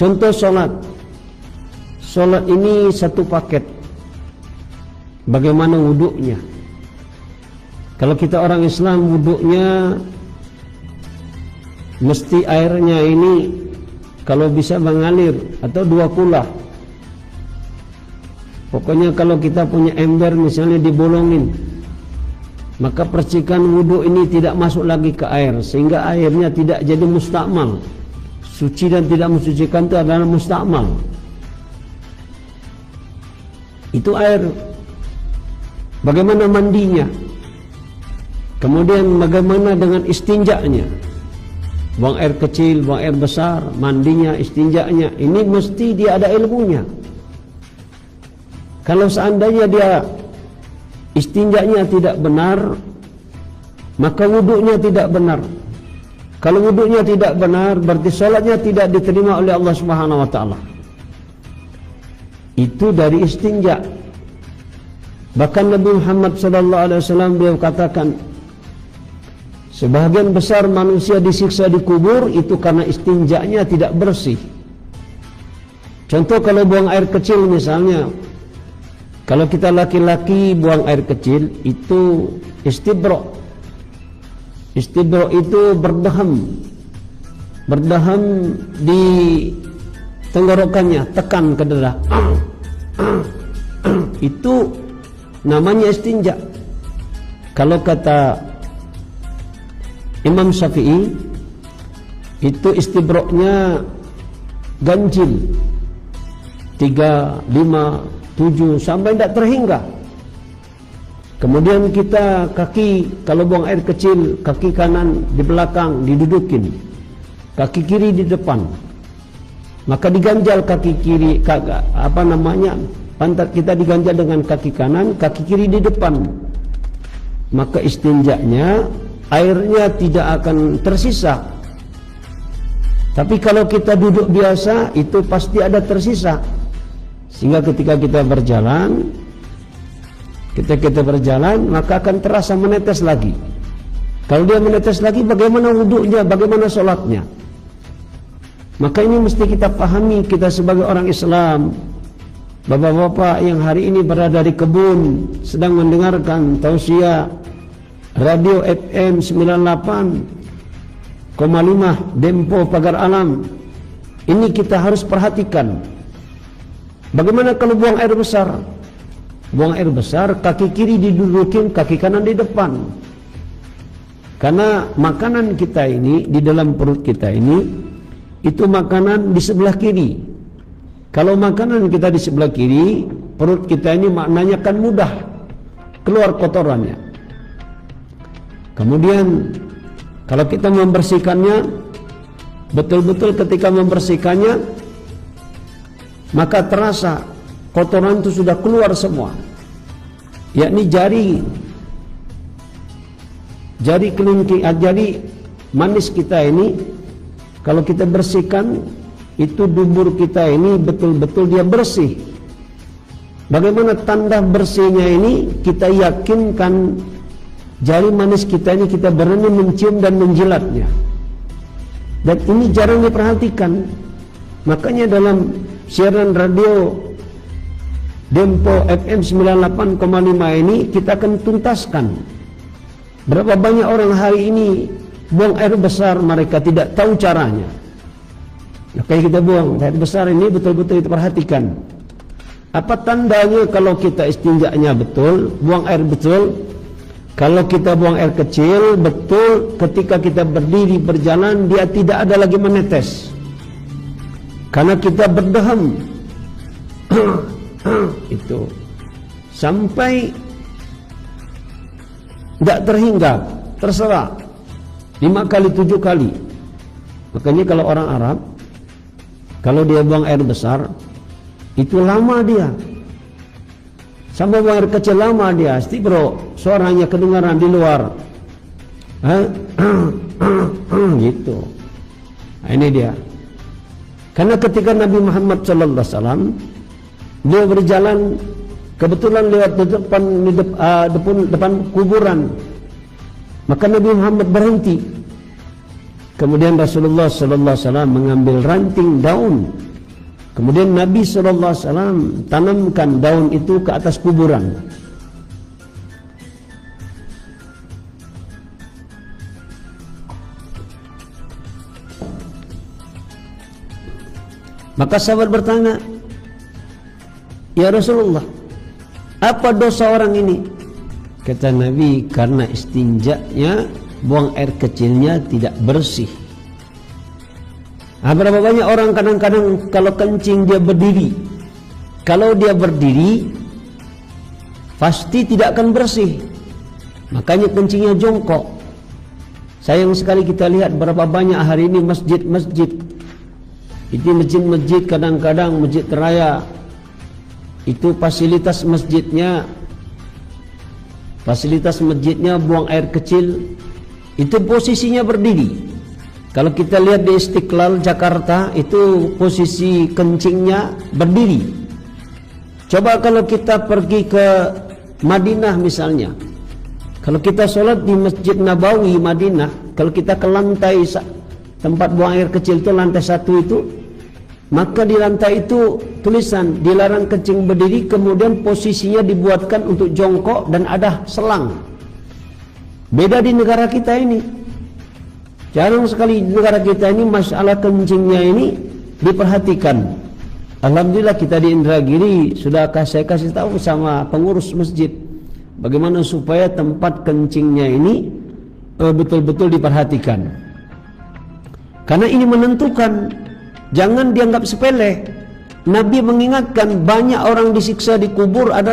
Contoh sholat. Sholat ini satu paket. Bagaimana wuduknya? Kalau kita orang Islam, wuduknya mesti airnya ini kalau bisa mengalir atau 2 kulah. Pokoknya kalau kita punya ember misalnya dibolongin, maka percikan wudhu ini tidak masuk lagi ke air, sehingga airnya tidak jadi mustakmal. Suci dan tidak mensucikan itu adalah mustakmal. Itu air. Bagaimana mandinya? Kemudian bagaimana dengan istinjanya? Buang air kecil, buang air besar, mandinya, istinjanya. Ini mesti dia ada ilmunya. Kalau seandainya dia istinjanya tidak benar, maka wuduknya tidak benar. Kalau wuduknya tidak benar, berarti sholatnya tidak diterima oleh Allah Subhanahu wa ta'ala. Itu dari istinja. Bahkan Nabi Muhammad SAW beliau katakan, sebahagian besar manusia disiksa di kubur itu karena istinjanya tidak bersih. Contoh kalau buang air kecil misalnya, kalau kita laki-laki buang air kecil itu istibro. Istibro itu berdaham di tenggorokannya, tekan ke dada. Itu namanya istinja. Kalau kata Imam Syafi'i, itu istibroknya ganjil 3, 5, 7 sampai tidak terhingga. Kemudian kita kaki, kalau buang air kecil, kaki kanan di belakang didudukin, kaki kiri di depan, maka diganjal kaki kiri, pantat kita diganjal dengan kaki kanan, kaki kiri di depan, maka istinjanya airnya tidak akan tersisa. Tapi kalau kita duduk biasa, itu pasti ada tersisa. Sehingga ketika kita berjalan, maka akan terasa menetes lagi. Kalau dia menetes lagi, bagaimana wuduknya, bagaimana sholatnya? Maka ini mesti kita pahami, kita sebagai orang Islam. Bapak-bapak yang hari ini berada di kebun, sedang mendengarkan tausiah Radio FM 98,5 Dempo Pagar Alam. Ini kita harus perhatikan. Bagaimana kalau buang air besar? Buang air besar, kaki kiri didudukin, kaki kanan di depan. Karena makanan kita ini, di dalam perut kita ini, itu makanan di sebelah kiri. Kalau makanan kita di sebelah kiri, perut kita ini maknanya kan mudah keluar kotorannya. Kemudian kalau kita membersihkannya, betul-betul ketika membersihkannya, maka terasa kotoran itu sudah keluar semua, yakni jari kelingking, jari manis kita ini, kalau kita bersihkan, itu dubur kita ini betul-betul dia bersih. Bagaimana tanda bersihnya ini? Kita yakinkan jari manis kita ini kita berani mencium dan menjilatnya. Dan ini jarang diperhatikan. Makanya dalam siaran radio Dempo FM 98,5 ini kita akan tuntaskan berapa banyak orang hari ini buang air besar, mereka tidak tahu caranya. Nah, kayak kita buang air besar ini betul-betul kita perhatikan. Apa tandanya kalau kita istinjanya betul, buang air betul? Kalau kita buang air kecil betul, ketika kita berdiri berjalan dia tidak ada lagi menetes, karena kita berdaham itu sampai tidak terhingga, terserah 5 kali 7 kali. Makanya kalau orang Arab, kalau dia buang air besar itu lama dia, sampai buang air kecil lama dia, bro, suaranya kedengaran di luar, gitu. Nah, ini dia. Karena ketika Nabi Muhammad SAW dia berjalan, kebetulan lewat depan kuburan, maka Nabi Muhammad berhenti. Kemudian Rasulullah SAW mengambil ranting daun Kemudian Nabi SAW tanamkan daun itu ke atas kuburan. Maka sahabat bertanya, "Ya Rasulullah, apa dosa orang ini?" Kata Nabi, karena istinjanya, buang air kecilnya tidak bersih. Berapa banyak orang kadang-kadang kalau kencing dia berdiri. Kalau dia berdiri pasti tidak akan bersih. Makanya kencingnya jongkok. Sayang sekali kita lihat berapa banyak hari ini masjid-masjid. Itu masjid-masjid, kadang-kadang masjid raya itu fasilitas masjidnya buang air kecil itu posisinya berdiri. Kalau kita lihat di Istiqlal Jakarta itu posisi kencingnya berdiri. Coba kalau kita pergi ke Madinah misalnya, kalau kita sholat di Masjid Nabawi Madinah, kalau kita ke lantai tempat buang air kecil itu lantai 1 itu, maka di lantai itu tulisan dilarang kencing berdiri, kemudian posisinya dibuatkan untuk jongkok dan ada selang. Beda di negara kita ini. Jarang sekali di negara kita ini masalah kencingnya ini diperhatikan. Alhamdulillah kita di Indragiri sudah saya kasih tahu sama pengurus masjid bagaimana supaya tempat kencingnya ini betul-betul diperhatikan. Karena ini menentukan, jangan dianggap sepele. Nabi mengingatkan banyak orang disiksa di kubur adalah